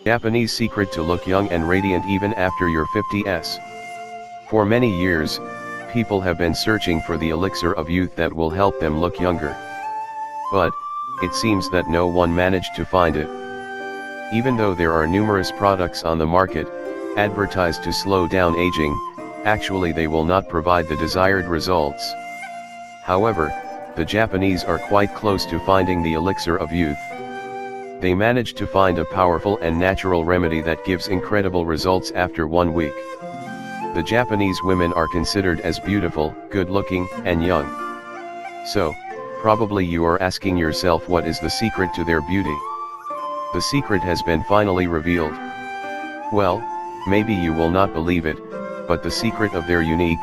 Japanese secret to look young and radiant even after your 50s. For many years, people have been searching for the elixir of youth that will help them look younger. But, it seems that no one managed to find it. Even though there are numerous products on the market, advertised to slow down aging, actually they will not provide the desired results. However, the Japanese are quite close to finding the elixir of youth. They managed to find a powerful and natural remedy that gives incredible results after 1 week. The Japanese women are considered as beautiful, good-looking, and young. So, probably you are asking yourself what is the secret to their beauty. The secret has been finally revealed. Well, maybe you will not believe it, but the secret of their unique,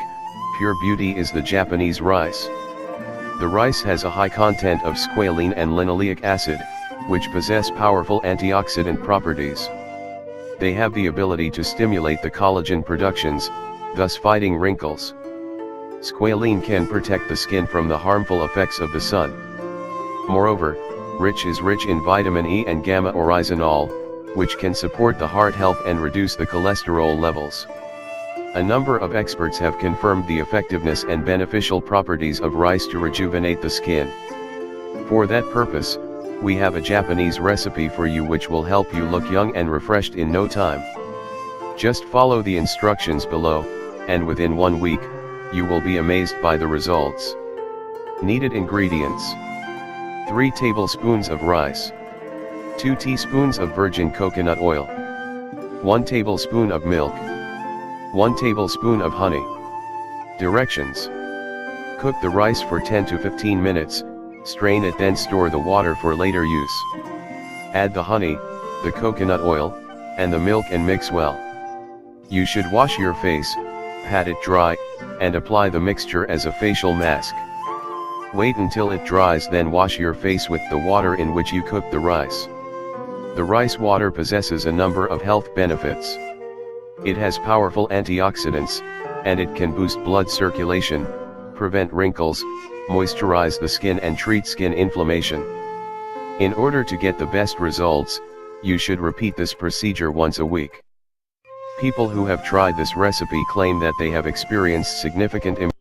pure beauty is the Japanese rice. The rice has a high content of squalene and linoleic acid, which possess powerful antioxidant properties. They have the ability to stimulate the collagen productions, thus fighting wrinkles. Squalene can protect the skin from the harmful effects of the sun. Moreover, is rich in vitamin E and gamma-oryzanol, which can support the heart health and reduce the cholesterol levels. A number of experts have confirmed the effectiveness and beneficial properties of rice to rejuvenate the skin. For that purpose, we have a Japanese recipe for you which will help you look young and refreshed in no time. Just follow the instructions below, and within 1 week, you will be amazed by the results. Needed ingredients: 3 tablespoons of rice, 2 teaspoons of virgin coconut oil, 1 tablespoon of milk, 1 tablespoon of honey. Directions: cook the rice for 10 to 15 minutes, strain it, then store the water for later use. Add the honey, the coconut oil, and the milk and mix well. You should wash your face, pat it dry, and apply the mixture as a facial mask. Wait until it dries, then wash your face with the water in which you cooked the rice. The rice water possesses a number of health benefits. It has powerful antioxidants, and it can boost blood circulation, prevent wrinkles, moisturize the skin and treat skin inflammation. In order to get the best results, you should repeat this procedure once a week. People who have tried this recipe claim that they have experienced significant improvement